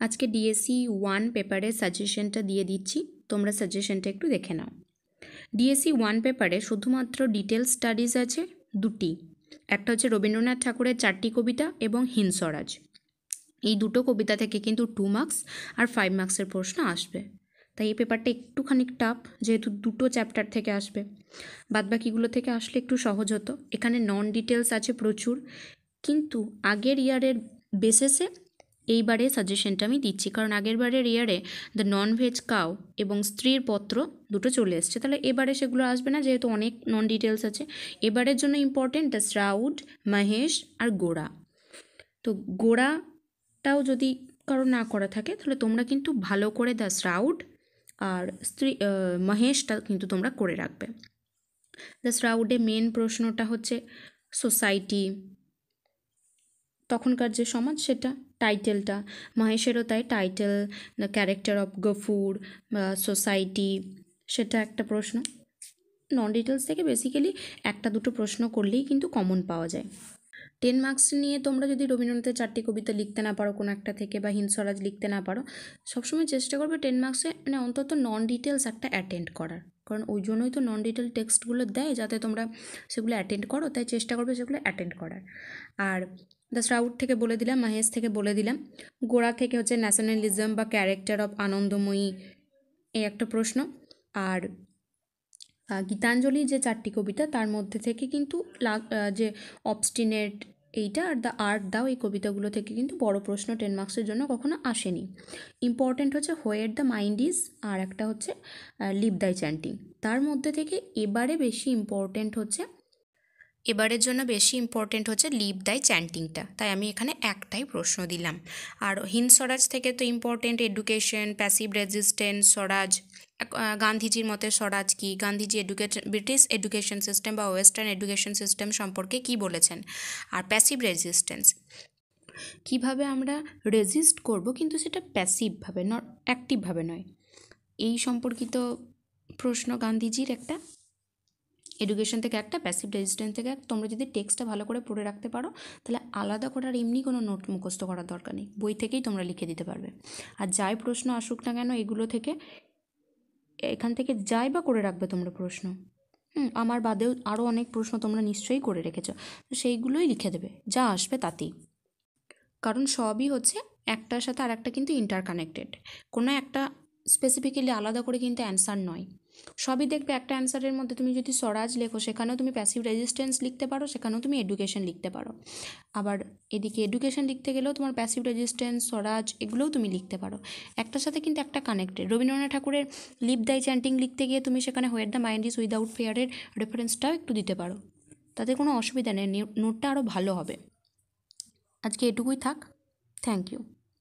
আজকে ডিএসসি 1 পেপারের সাজেশনটা দিয়ে দিচ্ছি, তোমরা সাজেশনটা একটু দেখে নাও। ডিএসসি 1 পেপারে শুধুমাত্র ডিটেল স্টাডিজ আছে দুটি, একটা হচ্ছে রবীন্দ্রনাথ ঠাকুরের 4টি কবিতা এবং হিমস্বরাজ। এই দুটো কবিতা থেকে কিন্তু 2 মার্কস আর 5 মার্কসের প্রশ্ন আসবে, তাই এই পেপারটা একটুখানি টাফ, যেহেতু দুটো চ্যাপ্টার থেকে আসবে। বাদবাকিগুলো থেকে আসলে একটু সহজ হতো। এখানে নন ডিটেলস আছে প্রচুর, কিন্তু আগের ইয়ারের বেসিসে এইবারে সাজেশনটা আমি দিচ্ছি, কারণ আগের বারের ইয়ারে দ্য নন ভেজ কাউ এবং স্ত্রীর পত্র দুটো চলে এসছে, তাহলে এবারে সেগুলো আসবে না, যেহেতু অনেক নন ডিটেলস আছে। এবারের জন্য ইম্পর্টেন্ট দ্য শ্রাউড, মহেশ আর গোড়া। তো গোড়াটাও যদি কারো না করা থাকে তাহলে তোমরা কিন্তু ভালো করে দ্য শ্রাউড আর মহেশটা কিন্তু তোমরা করে রাখবে। দ্য শ্রাউডে মেন প্রশ্নটা হচ্ছে সোসাইটি, তখনকার যে সমাজ সেটা, টাইটেলটা। মহেশেরও তাই, title, the character of Gafur, society, সেটা একটা প্রশ্ন। নন ডিটেলস থেকে বেসিক্যালি একটা দুটো প্রশ্ন করলেই কিন্তু কমন পাওয়া যায়। 10 মার্কস নিয়ে তোমরা যদি রবীন্দ্রনাথের 4টি কবিতা লিখতে না পারো কোনো একটা থেকে, বা হিমস্বরাজ লিখতে না পারো, সবসময় চেষ্টা করবে 10 মার্কসে মানে অন্তত নন ডিটেলস একটা অ্যাটেন্ড করার, কারণ ওই জন্যই তো নন ডিটেল টেক্সটগুলো দেয়, যাতে তোমরা সেগুলো অ্যাটেন্ড করো, তাই চেষ্টা করবে সেগুলো অ্যাটেন্ড করার। আর দ্য শ্রাউড থেকে বলে দিলাম, মহেশ থেকে বলে দিলাম, গোড়া থেকে হচ্ছে ন্যাশনালিজম বা ক্যারেক্টার অফ আনন্দময়ী, এই একটা প্রশ্ন। আর গীতাঞ্জলি যে 4টি কবিতা তার মধ্যে থেকে কিন্তু যে অবস্টিনেট এইটা আর দ্য আর্ট দাও, এই কবিতাগুলো থেকে কিন্তু বড় প্রশ্ন 10 মার্কসের জন্য কখনো আসেনি। ইম্পর্ট্যান্ট হচ্ছে হোয়ার দ্য মাইন্ড ইজ, আর একটা হচ্ছে লিভ দাই চ্যান্টিং। তার মধ্যে থেকে এবারের জন্য বেশি ইম্পর্টেন্ট হচ্ছে লিভ দাই চ্যান্টিংটা, তাই আমি এখানে একটাই প্রশ্ন দিলাম। আর হিমস্বরাজ থেকে তো ইম্পর্টেন্ট এডুকেশন, প্যাসিভ রেজিস্ট্যান্স, স্বরাজ, গান্ধীজির মতে স্বরাজ কি, গান্ধীজি ব্রিটিশ এডুকেশন সিস্টেম বা ওয়েস্টার্ন এডুকেশন সিস্টেম সম্পর্কে কি বলেছেন, আর প্যাসিভ রেজিস্ট্যান্স কিভাবে আমরা রেজিস্ট করব, কিন্তু সেটা প্যাসিভভাবে অ্যাক্টিভভাবে নয়, এই সম্পর্কিত প্রশ্ন গান্ধীজির একটা, এডুকেশন থেকে একটা, প্যাসিভ রেজিস্ট্যান্স থেকে একটা। তোমরা যদি টেক্সটটা ভালো করে পড়ে রাখতে পারো তাহলে আলাদা করার এমনি কোনো নোট মুখস্থ করার দরকার নেই, বই থেকেই তোমরা লিখে দিতে পারবে। আর যাই প্রশ্ন আসুক না কেন এগুলো থেকে, এখান থেকে যাই বা করে রাখবে তোমরা প্রশ্ন, আমার বাদেও আরও অনেক প্রশ্ন তোমরা নিশ্চয়ই করে রেখেছো, তো সেইগুলোই লিখে দেবে যা আসবে তাতেই, কারণ সবই হচ্ছে একটার সাথে আর একটা কিন্তু ইন্টারকানেক্টেড, কোনো একটা স্পেসিফিক্যালি আলাদা করে কিন্তু অ্যান্সার নয়। সবই দেখবে একটা অ্যান্সারের মধ্যে, তুমি যদি স্বরাজ লেখো সেখানেও তুমি প্যাসিভ রেজিস্ট্যান্স লিখতে পারো, সেখানেও তুমি এডুকেশন লিখতে পারো। আবার এদিকে এডুকেশন লিখতে গেলেও তোমার প্যাসিভ রেজিস্ট্যান্স, স্বরাজ এগুলোও তুমি লিখতে পারো, একটার সাথে কিন্তু একটা কানেক্টেড। রবীন্দ্রনাথ ঠাকুরের লিভ দাই চ্যান্টিং লিখতে গিয়ে তুমি সেখানে where the mind is without ফেয়ারের রেফারেন্সটাও একটু দিতে পারো, তাতে কোনো অসুবিধা নেই, নোটটা আরও ভালো হবে। আজকে এটুকুই থাক, থ্যাংক ইউ।